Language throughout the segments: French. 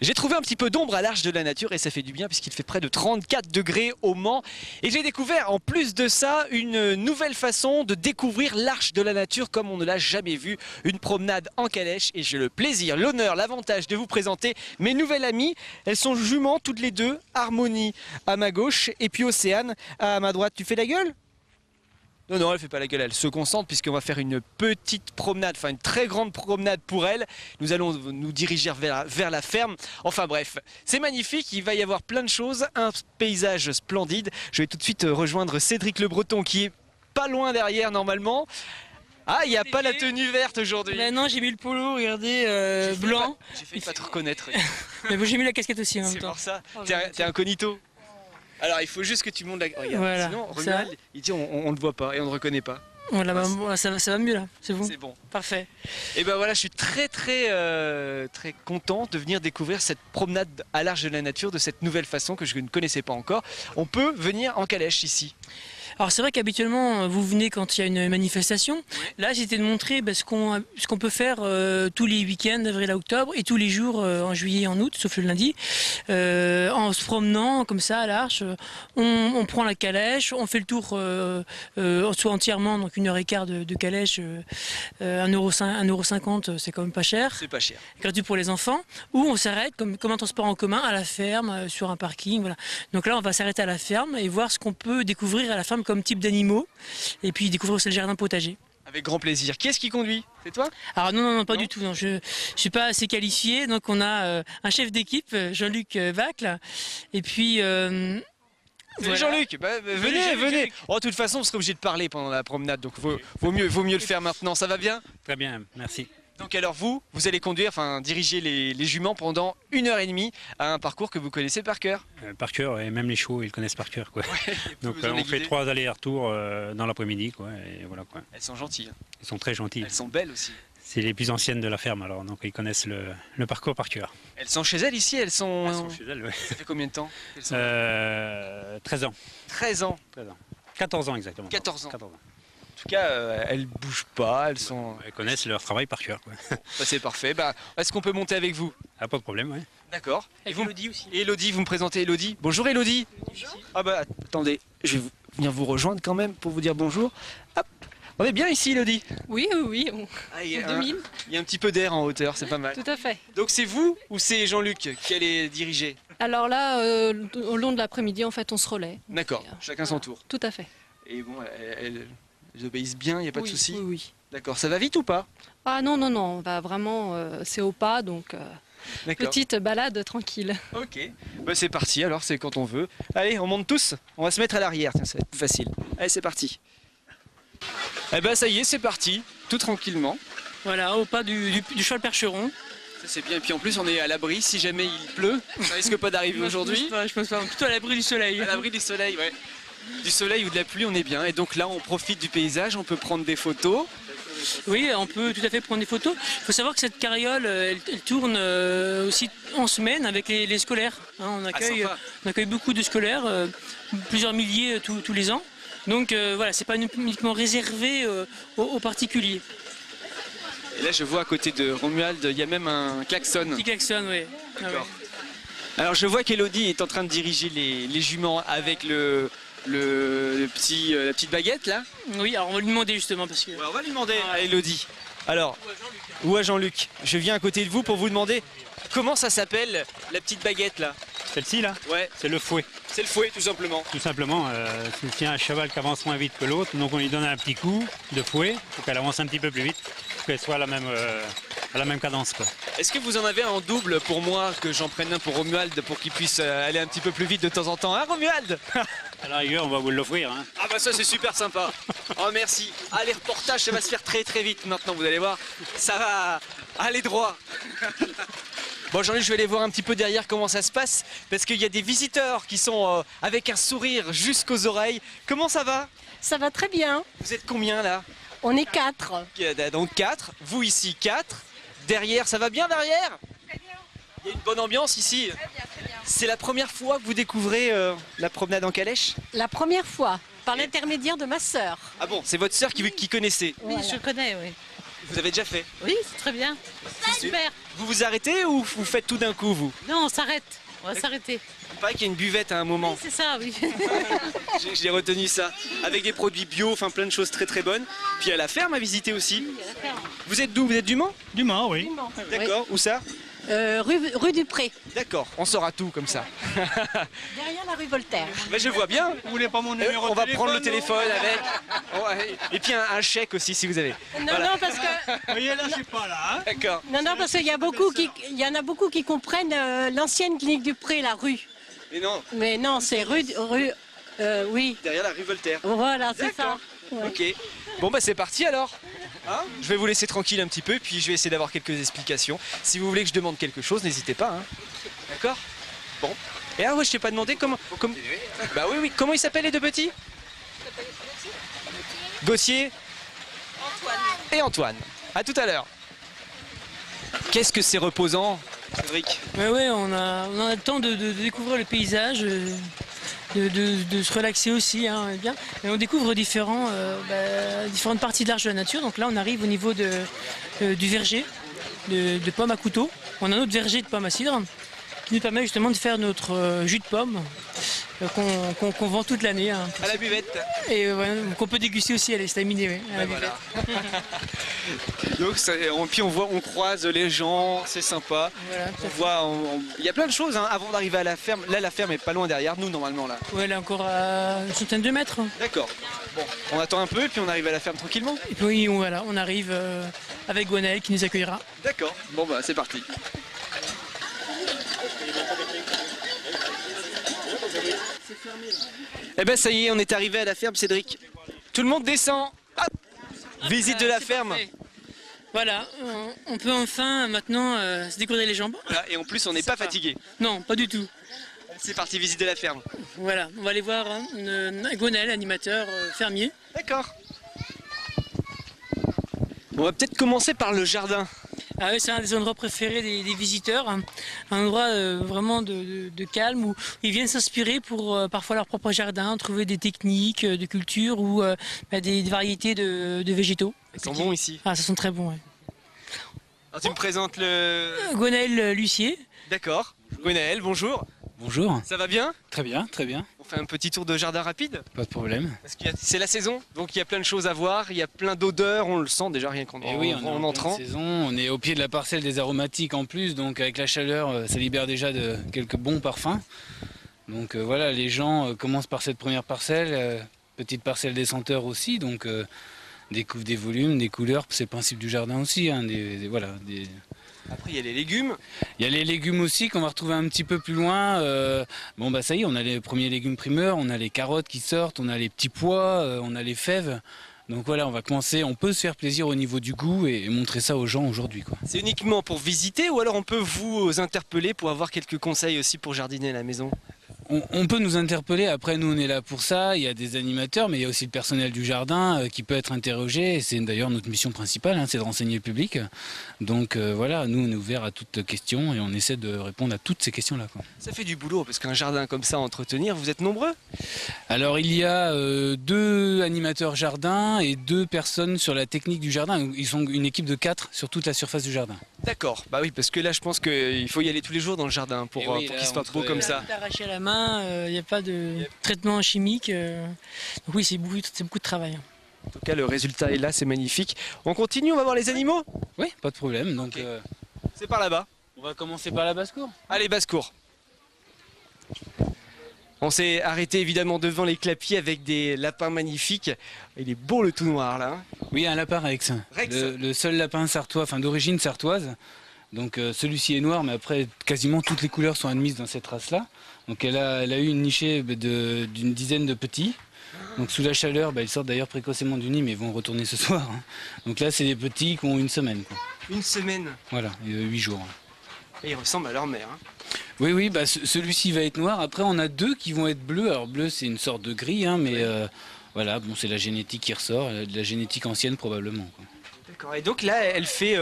J'ai trouvé un petit peu d'ombre à l'Arche de la Nature et ça fait du bien puisqu'il fait près de 34 degrés au Mans. Et j'ai découvert en plus de ça une nouvelle façon de découvrir l'Arche de la Nature comme on ne l'a jamais vu. Une promenade en calèche et j'ai le plaisir, l'honneur, l'avantage de vous présenter mes nouvelles amies. Elles sont juments toutes les deux, Harmonie à ma gauche et puis Océane à ma droite. Tu fais la gueule ? Non, non, elle fait pas la gueule, elle se concentre puisqu'on va faire une petite promenade, enfin une très grande promenade pour elle. Nous allons nous diriger vers la ferme. Enfin bref, c'est magnifique, il va y avoir plein de choses, un paysage splendide. Je vais tout de suite rejoindre Cédric Le Breton qui est pas loin derrière normalement. Ah, il n'y a pas la tenue verte aujourd'hui. Bah non, j'ai mis le polo, regardez, blanc. J'ai failli pas te reconnaître. Mais bon, j'ai mis la casquette aussi en même temps. C'est pour ça, t'es incognito. Alors il faut juste que tu montes la... Regarde, voilà. Sinon Romuald, il dit on ne le voit pas et on ne reconnaît pas. Voilà, bah, ça va mieux là, c'est bon. C'est bon. Parfait. Et ben voilà, je suis très content de venir découvrir cette promenade à l'Arche de la Nature de cette nouvelle façon que je ne connaissais pas encore. On peut venir en calèche ici. Alors c'est vrai qu'habituellement vous venez quand il y a une manifestation. Là c'était de montrer ce qu'on peut faire tous les week-ends d'avril à octobre et tous les jours en juillet et en août, sauf le lundi. En se promenant comme ça à l'Arche, on prend la calèche, on fait le tour soit entièrement, donc 1h15 de calèche, 1,50 €, c'est quand même pas cher. C'est pas cher. Gratuit pour les enfants. Ou on s'arrête comme un transport en commun à la ferme, sur un parking. Voilà. Donc là on va s'arrêter à la ferme et voir ce qu'on peut découvrir à la ferme comme type d'animaux, et puis découvrir aussi le jardin potager. Avec grand plaisir. Qui est-ce qui conduit? C'est toi? Alors non, pas du tout. Non. Je suis pas assez qualifié. Donc on a un chef d'équipe, Jean-Luc Vacle, et puis... Voilà. Jean-Luc, venez. Oh, de toute façon, on serait obligé de parler pendant la promenade, donc vaut mieux le faire maintenant. Ça va bien? Très bien, merci. Donc alors vous allez conduire, enfin diriger les juments pendant 1h30 à un parcours que vous connaissez par cœur. Par cœur, et même les chevaux, ils le connaissent par cœur, quoi. Ouais, donc on fait 3 allers-retours dans l'après-midi, quoi, et voilà, quoi. Elles sont gentilles. Ils sont très gentilles. Elles sont belles aussi. C'est les plus anciennes de la ferme, alors, donc ils connaissent le parcours par cœur. Elles sont chez elles ici, elles sont chez elles, ouais. Ça fait combien de temps? 13 ans. 13 ans. 14 ans exactement. 14 ans. 14 ans. En tout cas, elles bougent pas, elles sont... Elles connaissent leur travail par cœur, quoi. Bah, c'est parfait. Bah, est-ce qu'on peut monter avec vous? Ah, pas de problème, oui. D'accord. Et Elodie aussi. Elodie, vous me présentez Elodie. Bonjour Elodie. Bonjour. Ah bah attendez, je vais venir vous rejoindre quand même pour vous dire bonjour. Hop. On est bien ici Elodie? Oui, Il y a un petit peu d'air en hauteur, c'est pas mal. Tout à fait. Donc c'est vous ou c'est Jean-Luc qui allait diriger? Alors là, au long de l'après-midi, en fait, on se relaie. D'accord, chacun son tour. Tout à fait. Et bon, elles obéissent bien, il n'y a pas de souci? Oui. D'accord, ça va vite ou pas? Ah non, on va vraiment, c'est au pas, donc petite balade tranquille. Ok, bah, c'est parti alors, c'est quand on veut. Allez, on monte tous, on va se mettre à l'arrière, tiens, ça va être plus facile. Allez, c'est parti. Eh ben ça y est, c'est parti, tout tranquillement. Voilà, au pas du cheval percheron. Ça c'est bien, et puis en plus on est à l'abri si jamais il pleut, ça risque pas d'arriver aujourd'hui. Je pense pas, plutôt à l'abri du soleil. À l'abri du soleil, ouais. Du soleil ou de la pluie, on est bien. Et donc là, on profite du paysage, on peut prendre des photos. Oui, on peut tout à fait prendre des photos. Il faut savoir que cette carriole, elle tourne aussi en semaine avec les scolaires. Hein, on accueille beaucoup de scolaires, plusieurs milliers tous les ans. Donc voilà, c'est pas uniquement réservé aux particuliers. Et là, je vois à côté de Romuald, il y a même un klaxon. Petit klaxon, oui. D'accord. Alors, je vois qu'Elodie est en train de diriger les juments avec la petite baguette là. Oui, alors on va lui demander justement parce que... Ouais, on va lui demander à Elodie. Alors, ou à Jean-Luc. Je viens à côté de vous pour vous demander comment ça s'appelle la petite baguette là. Celle-ci là? Ouais. C'est le fouet. C'est le fouet tout simplement. Tout simplement, c'est un cheval qui avance moins vite que l'autre, donc on lui donne un petit coup de fouet pour qu'elle avance un petit peu plus vite, pour qu'elle soit à la même cadence, quoi. Est-ce que vous en avez un en double pour moi, que j'en prenne un pour Romuald pour qu'il puisse aller un petit peu plus vite de temps en temps, hein Romuald? À la rigueur, on va vous l'offrir. Hein. Ah bah ça c'est super sympa. Oh merci. Ah les reportages ça va se faire très vite maintenant, vous allez voir. Ça va aller droit. Bon Jean-Luc, je vais aller voir un petit peu derrière comment ça se passe, parce qu'il y a des visiteurs qui sont avec un sourire jusqu'aux oreilles. Comment ça va? Ça va très bien. Vous êtes combien là? On est 4. Donc 4, vous ici 4. Derrière, ça va bien derrière? Très bien. Il y a une bonne ambiance ici. Très bien, très bien. C'est la première fois que vous découvrez la promenade en calèche? La première fois, par l'intermédiaire de ma sœur. Ah bon, c'est votre sœur qui connaissait? Oui, Je connais, oui. Vous avez déjà fait? Oui, c'est très bien. C'est super. Vous vous arrêtez ou vous faites tout d'un coup, vous? Non, on s'arrête. On va s'arrêter. Il paraît qu'il y a une buvette à un moment. Oui, c'est ça, oui. J'ai retenu ça. Avec des produits bio, enfin plein de choses très très bonnes. Puis il y a la ferme à visiter aussi. Vous êtes d'où? Vous êtes du Mans? Du Mans, oui. D'accord, où ça? Rue du Pré, D'accord, on saura tout comme ça. derrière la rue Voltaire. Mais je vois bien. Vous voulez pas mon numéro On de va téléphone? prendre le téléphone avec. Et puis un chèque aussi si vous avez. Non, Voilà. non, parce que Vous voyez, là, je suis pas là. Hein. D'accord. non, parce qu'il y a beaucoup il y en a beaucoup qui comprennent l'ancienne clinique du Pré, la rue. Mais non, Mais non, c'est oui. derrière la rue Voltaire. Voilà, c'est ça. D'accord. Ok. Bon bah c'est parti alors. Hein, je vais vous laisser tranquille un petit peu, puis je vais essayer d'avoir quelques explications. Si vous voulez que je demande quelque chose, n'hésitez pas. Hein. D'accord? Bon. Et ah ouais, je t'ai pas demandé comment. Bah oui, oui. Comment ils s'appellent les deux petits? Gauthier. Et Antoine. À tout à l'heure. Qu'est-ce que c'est reposant, Cédric? Ouais, on a le temps de découvrir le paysage, de se relaxer aussi, hein, bien. Et on découvre différentes parties de l'Arche de la Nature. Donc là, on arrive au niveau du verger de pommes à couteau. On a un autre verger de pommes à cidre qui nous permet justement de faire notre jus de pomme qu'on vend toute l'année. Hein, À la buvette. et qu'on peut déguster aussi à l'estaminet. Ouais, à la Voilà. buvette. Donc, puis on croise les gens, c'est sympa. Voilà, On voit, il y a plein de choses hein, avant d'arriver à la ferme. Là, la ferme est pas loin derrière nous normalement là. ouais, elle est encore à une centaine de mètres. D'accord. Bon, on attend un peu et puis on arrive à la ferme tranquillement. Et puis voilà, on arrive avec Gwenaël qui nous accueillera. D'accord. Bon bah c'est parti. Eh ben ça y est, on est arrivé à la ferme, Cédric. Tout le monde descend. Hop. Visite de la C'est ferme. parfait. Voilà, on peut enfin maintenant se découvrir les jambes. Voilà, et en plus on n'est pas Sympa. fatigué. Non, pas du tout. C'est parti, visite de la ferme. Voilà, on va aller voir Gwenaël, animateur fermier. D'accord. On va peut-être commencer par le jardin. Ah oui, c'est un des endroits préférés des visiteurs, hein. Un endroit vraiment de calme où ils viennent s'inspirer pour parfois leur propre jardin, trouver des techniques de culture ou des variétés de végétaux. Ils sont bons ici. Ah, ça sent très bon, ouais. Alors tu me présentes le... Gwenaël Lucier. D'accord. Gwenaël, bonjour. Bonjour, Ça va bien? très bien, très bien, On fait un petit tour de jardin rapide? pas de problème. Parce que c'est la saison, donc il y a plein de choses à voir, il y a plein d'odeurs, on le sent déjà rien qu'en Et oui, on est en pleine entrant. saison, on est au pied de la parcelle des aromatiques en plus, donc avec la chaleur, ça libère déjà de quelques bons parfums. Donc voilà, les gens commencent par cette première parcelle, petite parcelle des senteurs aussi, donc découvrent des volumes, des couleurs, c'est le principe du jardin aussi. Hein, voilà, Après il y a les légumes. Il y a les légumes aussi qu'on va retrouver un petit peu plus loin. Bon bah ça y est, on a les premiers légumes primeurs, on a les carottes qui sortent, on a les petits pois, on a les fèves. Donc voilà, on va commencer, on peut se faire plaisir au niveau du goût et montrer ça aux gens aujourd'hui, quoi. C'est uniquement pour visiter ou alors on peut vous interpeller pour avoir quelques conseils aussi pour jardiner à la maison? On peut nous interpeller, après nous on est là pour ça, il y a des animateurs mais il y a aussi le personnel du jardin qui peut être interrogé, et c'est d'ailleurs notre mission principale, hein, c'est de renseigner le public. Donc voilà, nous on est ouvert à toutes questions et on essaie de répondre à toutes ces questions-là, quoi. Ça fait du boulot parce qu'un jardin comme ça à entretenir, vous êtes nombreux? Alors il y a 2 animateurs jardin et 2 personnes sur la technique du jardin, ils sont une équipe de 4 sur toute la surface du jardin. D'accord, bah oui parce que là je pense qu'il faut y aller tous les jours dans le jardin pour, Et oui, pour là, qu'il soit entre- beau comme ça. Tout arraché à la main, il n'y a pas de traitement chimique. Donc oui, c'est beaucoup de travail. En tout cas le résultat est là, c'est magnifique. On continue, on va voir les animaux? Oui, pas de problème, donc Ok. C'est par là-bas. on va commencer par la basse-cour. Allez, basse-cour. On s'est arrêté évidemment devant les clapiers avec des lapins magnifiques. Il est beau le tout noir là. Hein. Oui, un lapin Rex. Rex. Le seul lapin sartois, enfin d'origine sartoise. Donc celui-ci est noir, mais après quasiment toutes les couleurs sont admises dans cette race-là. Donc elle a eu une nichée d'une dizaine de petits. Donc sous la chaleur, ils sortent d'ailleurs précocement du nid, mais ils vont retourner ce soir. Hein. Donc là, c'est des petits qui ont une semaine, quoi. Une semaine. Voilà, 8 jours. Et ils ressemblent à leur mère. Hein. Oui, oui, celui-ci va être noir. Après, on a 2 qui vont être bleus. Alors bleu, c'est une sorte de gris, hein, mais voilà, bon, c'est la génétique qui ressort, de la génétique ancienne probablement, quoi. D'accord. Et donc là, elle fait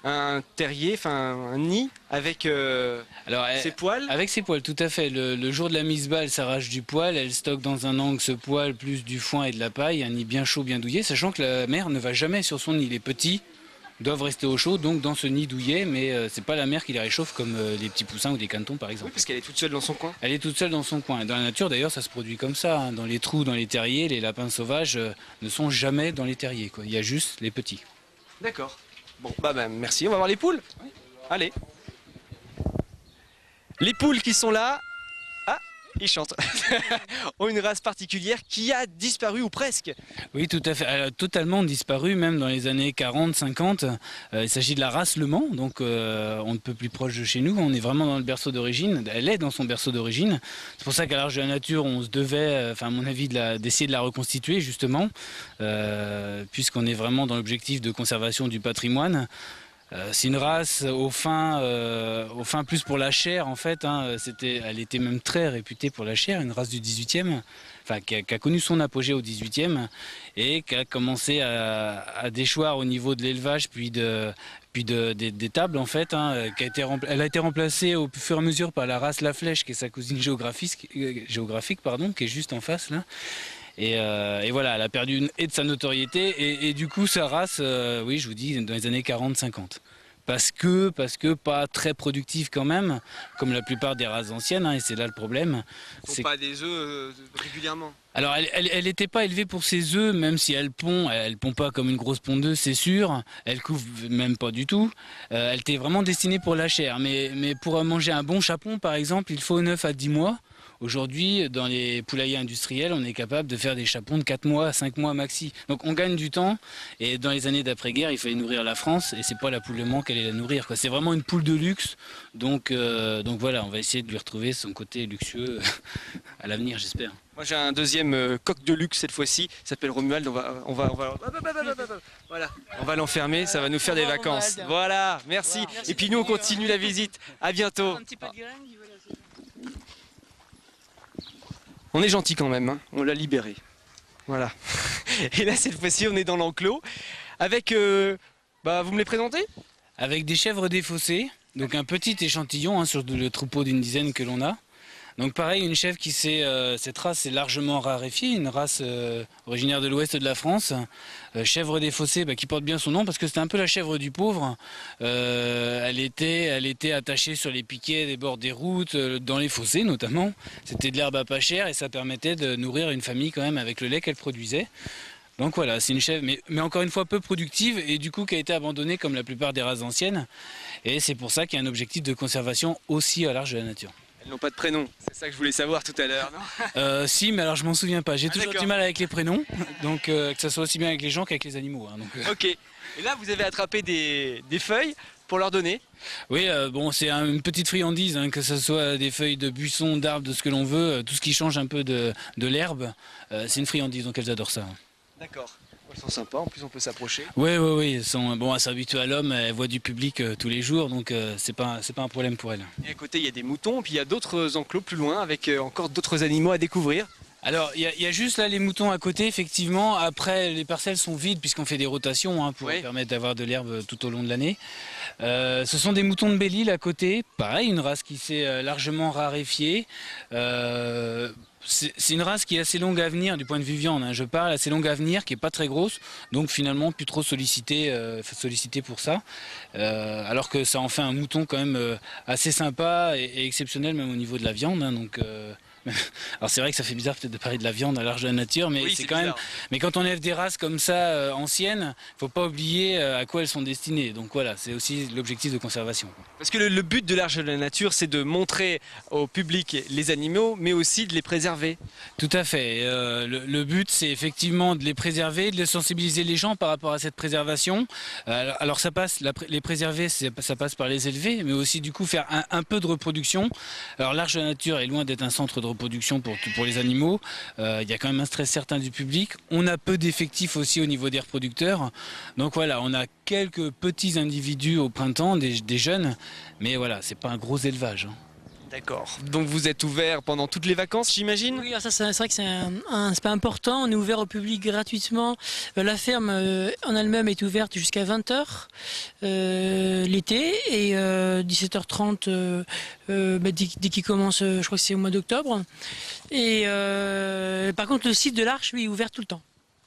un terrier, enfin un nid avec Alors, ses poils. avec ses poils, tout à fait. Le jour de la mise bas, elle s'arrache du poil, elle stocke dans un angle ce poil plus du foin et de la paille, un nid bien chaud, bien douillet, sachant que la mère ne va jamais sur son nid. Les petits doivent rester au chaud, donc dans ce nid douillet, mais c'est pas la mer qui les réchauffe comme les petits poussins ou des canetons par exemple. Oui, parce qu'elle est toute seule dans son coin. Elle est toute seule dans son coin. Dans la nature d'ailleurs ça se produit comme ça, hein. Dans les trous, dans les terriers, les lapins sauvages ne sont jamais dans les terriers, quoi. Il y a juste les petits. D'accord. Bon, merci, on va voir les poules. Oui. Allez. Les poules qui sont là, ils chantent, ont une race particulière qui a disparu ou presque. Oui, tout à fait. Elle a totalement disparu, même dans les années 40-50. Il s'agit de la race Le Mans, donc on ne peut plus proche de chez nous. On est vraiment dans le berceau d'origine. Elle est dans son berceau d'origine. C'est pour ça qu'à l'Arche de la Nature, on se devait, à mon avis, d'essayer de la reconstituer, justement, puisqu'on est vraiment dans l'objectif de conservation du patrimoine. C'est une race au fin plus pour la chair en fait, hein. Elle était même très réputée pour la chair, une race du 18e, qui a connu son apogée au 18e et qui a commencé à déchoir au niveau de l'élevage puis des tables en fait, hein, elle a été remplacée au fur et à mesure par la race La Flèche qui est sa cousine géographique qui est juste en face là. Et voilà, elle a perdu de sa notoriété et du coup sa race, oui je vous dis, dans les années 40-50. Parce que pas très productive quand même, comme la plupart des races anciennes, hein, et c'est là le problème. Ils ne font pas des œufs régulièrement. Alors elle n'était pas élevée pour ses œufs, même si elle pond pas comme une grosse pondeuse, c'est sûr. Elle couvre même pas du tout. Elle était vraiment destinée pour la chair. Mais pour manger un bon chapon, par exemple, il faut 9 à 10 mois. Aujourd'hui, dans les poulaillers industriels, on est capable de faire des chapons de 4 mois à 5 mois maxi. Donc on gagne du temps. Et dans les années d'après-guerre, il fallait nourrir la France. Et c'est pas la poule Le Mans qui allait la nourrir, quoi. C'est vraiment une poule de luxe. Donc voilà, on va essayer de lui retrouver son côté luxueux à l'avenir, j'espère. Moi j'ai un deuxième coq de luxe cette fois-ci, il s'appelle Romuald, voilà. On va l'enfermer, ça va nous faire des vacances. Voilà, merci. Et puis nous on continue la visite, à bientôt. On est gentil quand même, hein. On l'a libéré. Voilà. Et là cette fois-ci on est dans l'enclos avec, vous me les présentez? Avec des chèvres défaussées, donc un petit échantillon, hein, sur le troupeau d'une dizaine que l'on a. Donc pareil, une chèvre cette race est largement raréfiée, une race originaire de l'ouest de la France, chèvre défaussée, qui porte bien son nom parce que c'était un peu la chèvre du pauvre. Elle était attachée sur les piquets des bords des routes, dans les fossés notamment. C'était de l'herbe à pas cher et ça permettait de nourrir une famille quand même avec le lait qu'elle produisait. Donc voilà, c'est une chèvre, mais encore une fois peu productive et du coup qui a été abandonnée comme la plupart des races anciennes. Et c'est pour ça qu'il y a un objectif de conservation aussi à l'Arche de la Nature. Elles n'ont pas de prénom, c'est ça que je voulais savoir tout à l'heure, non? Si, mais alors je m'en souviens pas. J'ai toujours du mal avec les prénoms, donc que ça soit aussi bien avec les gens qu'avec les animaux. Hein, donc, Ok, et là vous avez attrapé des feuilles pour leur donner? Oui, c'est une petite friandise, hein, que ce soit des feuilles de buissons, d'arbres, de ce que l'on veut, tout ce qui change un peu de l'herbe, c'est une friandise, donc elles adorent ça. D'accord. Elles sont sympas, en plus on peut s'approcher. Oui, elles s'habituent à l'homme, elles voient du public tous les jours, donc c'est pas un problème pour elles. Et à côté il y a des moutons, puis il y a d'autres enclos plus loin avec encore d'autres animaux à découvrir. Alors il y a juste là les moutons à côté, effectivement. Après les parcelles sont vides puisqu'on fait des rotations, hein, pour permettre d'avoir de l'herbe tout au long de l'année. Ce sont des moutons de Belle-Île à côté, pareil, une race qui s'est largement raréfiée. C'est une race qui est assez longue à venir du point de vue viande, hein. Je parle assez longue à venir, qui est pas très grosse, donc finalement plus trop sollicité pour ça. Alors que ça en fait un mouton quand même assez sympa et exceptionnel même au niveau de la viande, hein, donc. Alors c'est vrai que ça fait bizarre peut-être de parler de la viande à l'Arche de la Nature, mais oui, c'est quand même. Mais quand on élève des races comme ça anciennes, faut pas oublier à quoi elles sont destinées. Donc voilà, c'est aussi l'objectif de conservation. Parce que le but de l'Arche de la Nature, c'est de montrer au public les animaux, mais aussi de les préserver. Tout à fait. Le but, c'est effectivement de les préserver, de sensibiliser les gens par rapport à cette préservation. Alors ça passe, les préserver, ça passe par les élever, mais aussi du coup faire un peu de reproduction. Alors l'Arche de la Nature est loin d'être un centre de reproduction pour les animaux. Il y a quand même un stress certain du public. On a peu d'effectifs aussi au niveau des reproducteurs. Donc voilà, on a quelques petits individus au printemps, des jeunes, mais voilà, c'est pas un gros élevage, hein. D'accord. Donc vous êtes ouvert pendant toutes les vacances, j'imagine? Oui, ça c'est vrai que c'est pas important. On est ouvert au public gratuitement. La ferme en elle-même est ouverte jusqu'à 20h l'été et 17h30 dès qu'il commence, je crois que c'est au mois d'octobre. Et par contre le site de l'Arche, lui, est ouvert tout le temps.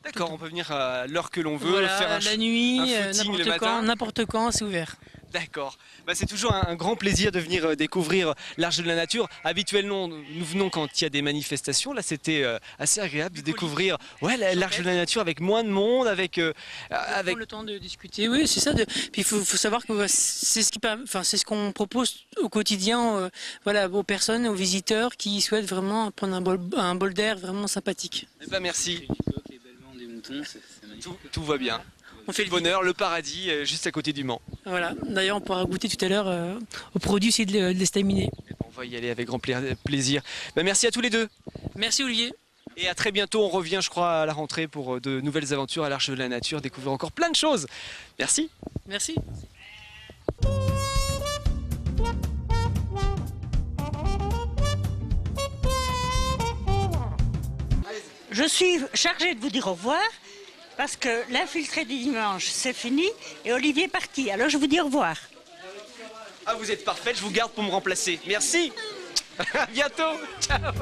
D'accord, on peut venir à l'heure que l'on veut, Voilà, faire un la nuit, un footing le matin. n'importe quand, c'est ouvert. D'accord. C'est toujours un grand plaisir de venir découvrir l'Arche de la Nature. Habituellement, nous venons quand il y a des manifestations. Là, c'était assez agréable de découvrir l'Arche de la Nature avec moins de monde, avec Prendre le temps de discuter. Oui, c'est ça. Puis il faut savoir que c'est ce qu'on propose au quotidien, aux personnes, aux visiteurs qui souhaitent vraiment prendre un bol d'air vraiment sympathique. Merci. Les belles vents des moutons, c'est magnifique. Tout va bien. On fait Le bonheur, le paradis, juste à côté du Mans. Voilà. D'ailleurs, on pourra goûter tout à l'heure aux produits aussi de l'estaminet. On va y aller avec grand plaisir. Merci à tous les deux. Merci Olivier. Et à très bientôt. On revient, je crois, à la rentrée pour de nouvelles aventures à l'Arche de la Nature, découvrir encore plein de choses. Merci. Merci. Je suis chargée de vous dire au revoir parce que l'infiltré du dimanche, c'est fini et Olivier est parti. Alors je vous dis au revoir. Ah, vous êtes parfaite, je vous garde pour me remplacer. Merci. À bientôt. Ciao.